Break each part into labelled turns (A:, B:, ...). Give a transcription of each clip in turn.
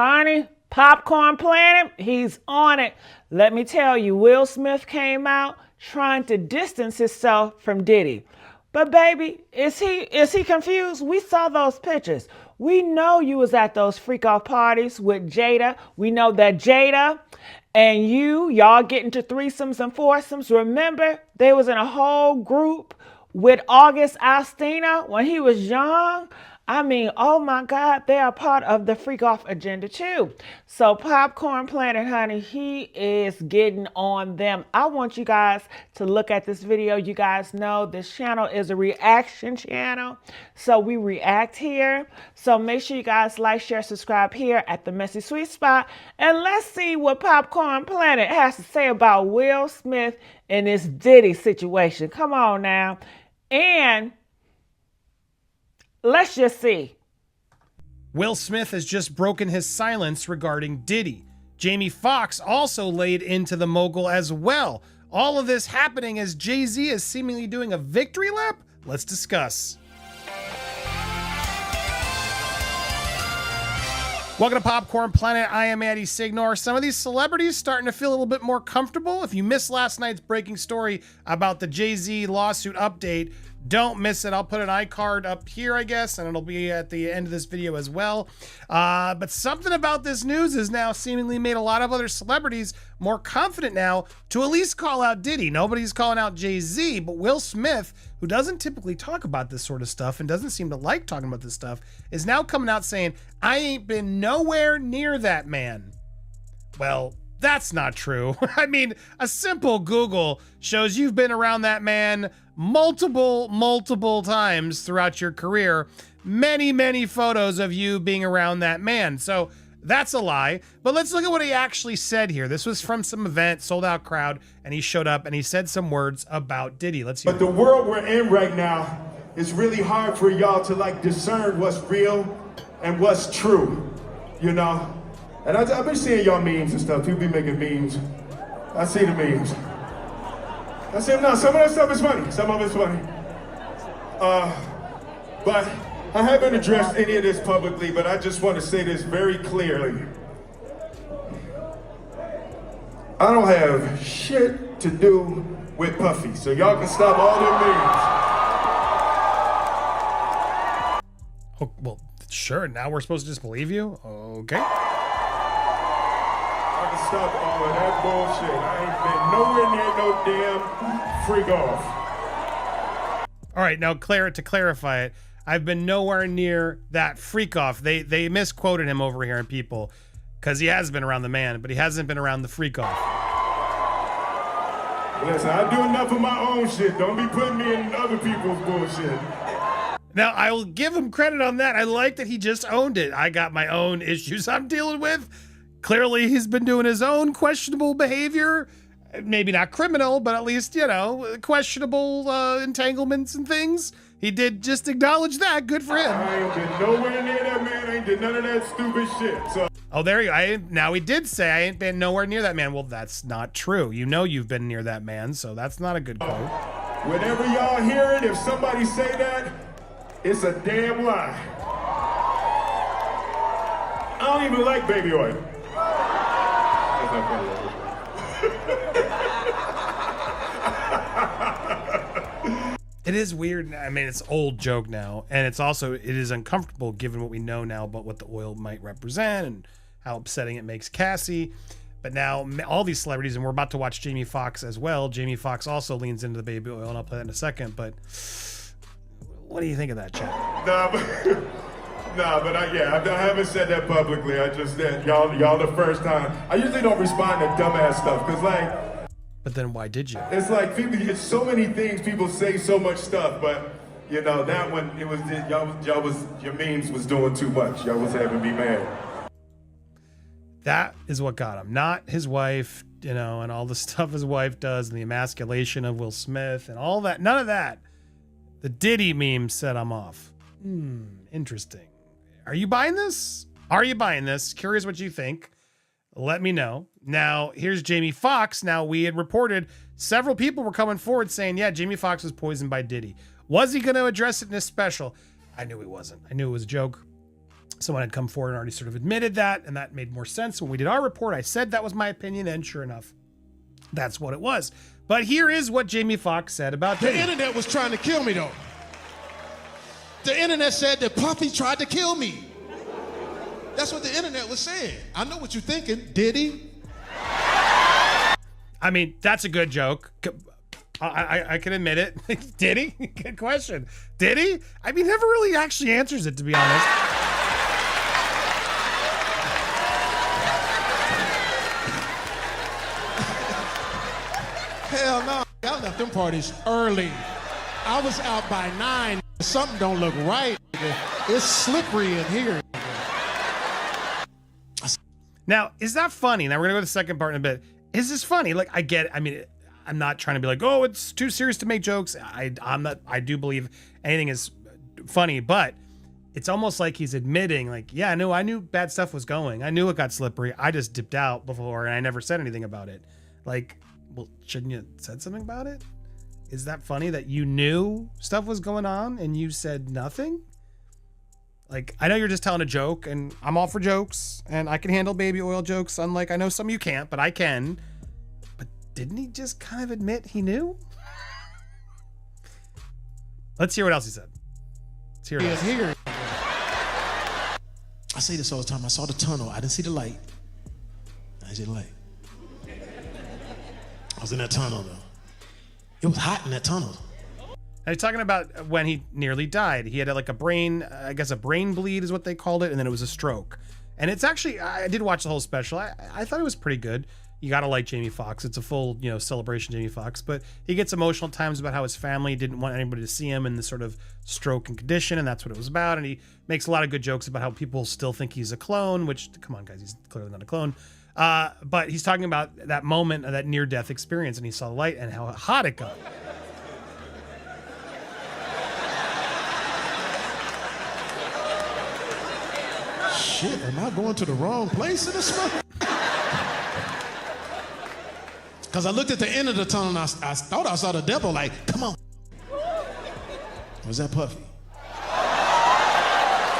A: Honey, Popcorn Planet, he's on it. Let me tell you, Will Smith came out trying to distance himself from Diddy. But baby, is he confused? We saw those pictures. We know you was at those freak off parties with Jada. We know that Jada and y'all get into threesomes and foursomes. Remember, they was in a whole group with August Alsina when he was young. I mean, oh my God, they are part of the freak off agenda too. So Popcorn Planet, honey, he is getting on them. I want you guys to look at this video. You guys know this channel is a reaction channel. So we react here. So make sure you guys like, share, subscribe here at the Messy Sweet Spot. And let's see what Popcorn Planet has to say about Will Smith and this Diddy situation. Come on now. And let's just see.
B: Will Smith has just broken his silence regarding Diddy. Jamie Foxx also laid into the mogul as well. All of this happening as Jay-Z is seemingly doing a victory lap? Let's discuss. Welcome to Popcorn Planet. I am Addy Signor. Some of these celebrities starting to feel a little bit more comfortable. If you missed last night's breaking story about the Jay-Z lawsuit update, don't miss it. I'll put an iCard up here, I guess, and it'll be at the end of this video as well. But something about this news has now seemingly made a lot of other celebrities more confident now to at least call out Diddy. Nobody's calling out Jay-Z, but Will Smith, who doesn't typically talk about this sort of stuff and doesn't seem to like talking about this stuff, is now coming out saying, I ain't been nowhere near that man. Well, that's not true. I mean, a simple Google shows you've been around that man multiple times throughout your career. Many photos of you being around that man. So that's a lie. But let's look at what he actually said here. This was from some event, sold out crowd, and he showed up and he said some words about Diddy. Let's hear.
C: But the world we're in right now, it's really hard for y'all to like discern what's real and what's true, you know? And I've been seeing y'all memes and stuff. People be making memes. I see the memes. I see them now. Some of that stuff is funny. Some of it's funny. But I haven't addressed any of this publicly, but I just want to say this very clearly. I don't have shit to do with Puffy, so y'all can stop all them memes.
B: Oh, well, sure. Now we're supposed to just believe you? Okay.
C: Stop all of that bullshit. I ain't been nowhere near no damn freak off.
B: All right, now to clarify it, I've been nowhere near that freak off. They misquoted him over here in people because he has been around the man, but he hasn't been around the freak off.
C: Listen, I do enough of my own shit. Don't be putting me in other people's bullshit.
B: Now, I will give him credit on that. I like that he just owned it. I got my own issues I'm dealing with. Clearly, he's been doing his own questionable behavior. Maybe not criminal, but at least, you know, questionable entanglements and things. He did just acknowledge that. Good for him.
C: I ain't been nowhere near that man. I ain't did none of that stupid shit. So.
B: Oh, there you go. Now he did say I ain't been nowhere near that man. Well, that's not true. You know you've been near that man, so that's not a good quote.
C: Whenever y'all hear it, if somebody say that, it's a damn lie. I don't even like baby oil.
B: It is weird. I mean, it's an old joke now, and it is uncomfortable given what we know now about what the oil might represent and how upsetting it makes Cassie. But now all these celebrities, and we're about to watch Jamie Foxx as well. Jamie Foxx also leans into the baby oil, and I'll play that in a second. But what do you think of that, Chad?
C: But I haven't said that publicly. I just said y'all the first time. I usually don't respond to dumbass stuff because like.
B: But then why did you?
C: It's like it's so many things. People say so much stuff, but you know that one. It was your memes was doing too much. Y'all was having me mad.
B: That is what got him, not his wife. You know, and all the stuff his wife does, and the emasculation of Will Smith, and all that. None of that. The Diddy meme set him off. Interesting. Are you buying this? Are you buying this? Curious what you think. Let me know. Now, here's Jamie Foxx. Now, we had reported several people were coming forward saying, yeah, Jamie Foxx was poisoned by Diddy. Was he going to address it in his special? I knew he wasn't. I knew it was a joke. someone had come forward and already sort of admitted that, and that made more sense. When we did our report, I said that was my opinion, and sure enough, that's what it was. But here is what Jamie Foxx said about
D: The
B: Diddy.
D: internet was trying to kill me, though. The internet said that Puffy tried to kill me. That's what the internet was saying. I know what you're thinking. Did he?
B: I mean, that's a good joke. I can admit it. Did he? Good question. Did he? I mean, never really actually answers it, to be honest.
D: Hell no. I left them parties early. I was out by 9. Something don't look right. It's slippery in here.
B: Now, is that funny? Now, we're going to go to the second part in a bit. Is this funny? Like, I get it. I mean, I'm not trying to be like, oh, it's too serious to make jokes. I'm not. I do believe anything is funny, but it's almost like he's admitting, like, yeah, no, I knew bad stuff was going. I knew it got slippery. I just dipped out before, and I never said anything about it. Like, well, shouldn't you have said something about it? Is that funny that you knew stuff was going on and you said nothing? Like, I know you're just telling a joke, and I'm all for jokes, and I can handle baby oil jokes, unlike I know some of you can't, but I can. But didn't he just kind of admit he knew? Let's hear what else he said. Let's hear it.
D: Yes, here. I say this all the time. I saw the tunnel. I didn't see the light. I didn't see the light. I was in that tunnel, though. It was hot in that tunnel.
B: Now, he's talking about when he nearly died. He had like a brain, I guess a brain bleed is what they called it, and then it was a stroke. And it's actually, I did watch the whole special. I thought it was pretty good. You gotta like Jamie Foxx. It's a full, celebration Jamie Foxx. But he gets emotional at times about how his family didn't want anybody to see him in this sort of stroke and condition, and that's what it was about. And he makes a lot of good jokes about how people still think he's a clone, which, come on, guys, he's clearly not a clone. But he's talking about that moment of that near-death experience, and he saw the light and how hot it got.
D: Shit, am I going to the wrong place in this month? Because I looked at the end of the tunnel and I thought I saw the devil, like, come on. Was that Puffy?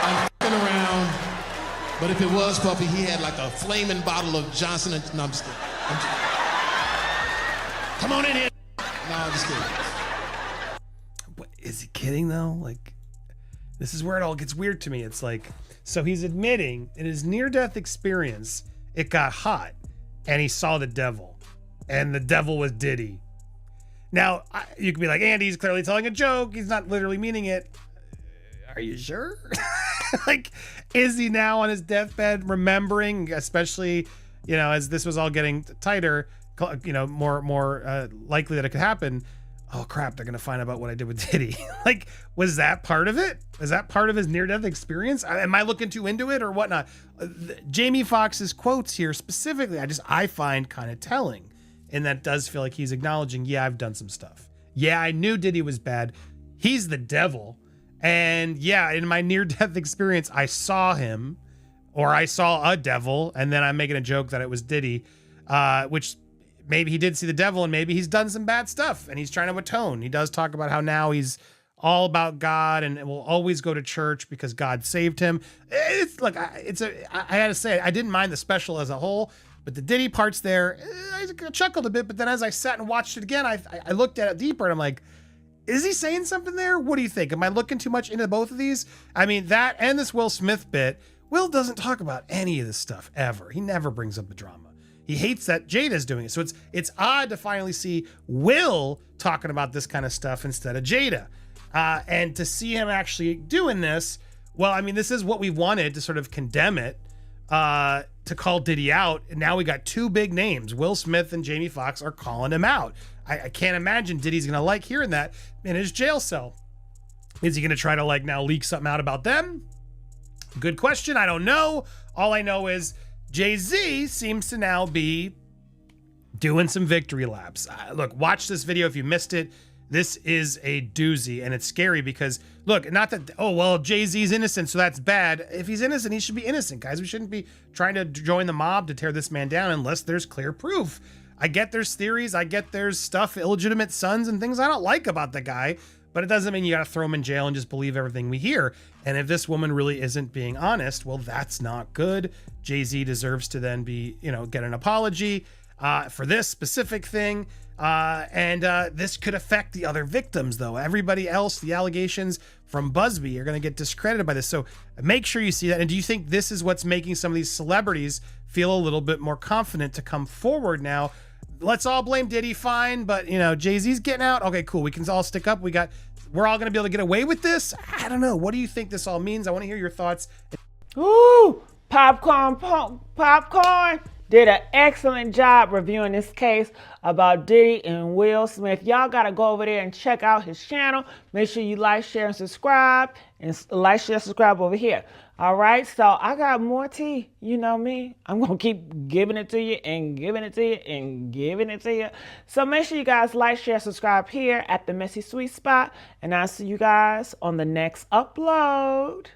D: I'm f***ing around, but if it was Puffy, he had like a flaming bottle of Johnson and... No, I'm just kidding. Come on in here. No, I'm just kidding.
B: What, is he kidding, though? Like, this is where it all gets weird to me. It's like, so he's admitting in his near-death experience, it got hot, and he saw the devil, and the devil was Diddy. Now, you could be like, Andy, he's clearly telling a joke. He's not literally meaning it. Are you sure? Like, is he now on his deathbed remembering, especially, as this was all getting tighter, more likely that it could happen? Oh crap, they're gonna find out about what I did with Diddy. Like, was that part of it? Was that part of his near-death experience? Am I looking too into it or whatnot? Jamie Foxx's quotes here specifically, I find kind of telling. And that does feel like he's acknowledging, yeah, I've done some stuff. Yeah, I knew Diddy was bad. He's the devil. And yeah, in my near-death experience, I saw him, or I saw a devil, and then I'm making a joke that it was Diddy, which maybe he did see the devil, and maybe he's done some bad stuff, and he's trying to atone. He does talk about how now he's all about God and will always go to church because God saved him. It's like, I had to say, I didn't mind the special as a whole, but the Diddy parts there, I chuckled a bit, but then as I sat and watched it again, I looked at it deeper, and I'm like, is he saying something there? What do you think? Am I looking too much into both of these? I mean, that and this Will Smith bit, Will doesn't talk about any of this stuff ever. He never brings up the drama. He hates that Jada's doing it. So it's odd to finally see Will talking about this kind of stuff instead of Jada. And to see him actually doing this, well, I mean, this is what we wanted to sort of condemn it, to call Diddy out. And now we got two big names. Will Smith and Jamie Foxx are calling him out. I can't imagine Diddy's going to like hearing that in his jail cell. Is he going to try to now leak something out about them? Good question. I don't know. All I know is Jay-Z seems to now be doing some victory laps. Look, watch this video if you missed it. This is a doozy, and it's scary because, look, not that, oh, well, Jay-Z's innocent, so that's bad. If he's innocent, he should be innocent, guys. We shouldn't be trying to join the mob to tear this man down unless there's clear proof. I get there's theories. I get there's stuff, illegitimate sons and things I don't like about the guy, but it doesn't mean you got to throw him in jail and just believe everything we hear. And if this woman really isn't being honest, well, that's not good. Jay-Z deserves to then be, get an apology for this specific thing. And this could affect the other victims, though. Everybody else, the allegations from Busby are going to get discredited by this. So make sure you see that. And do you think this is what's making some of these celebrities feel a little bit more confident to come forward now? Let's all blame Diddy, fine, but Jay-Z's getting out. Okay, cool. We can all stick up. We're all going to be able to get away with this. I don't know. What do you think this all means? I want to hear your thoughts.
A: Ooh, popcorn did an excellent job reviewing this case about Diddy and Will Smith. Y'all got to go over there and check out his channel. Make sure you like, share, and subscribe. And like, share, subscribe over here. All right, so I got more tea. You know me. I'm going to keep giving it to you and giving it to you and giving it to you. So make sure you guys like, share, subscribe here at the Messy Sweet Spot. And I'll see you guys on the next upload.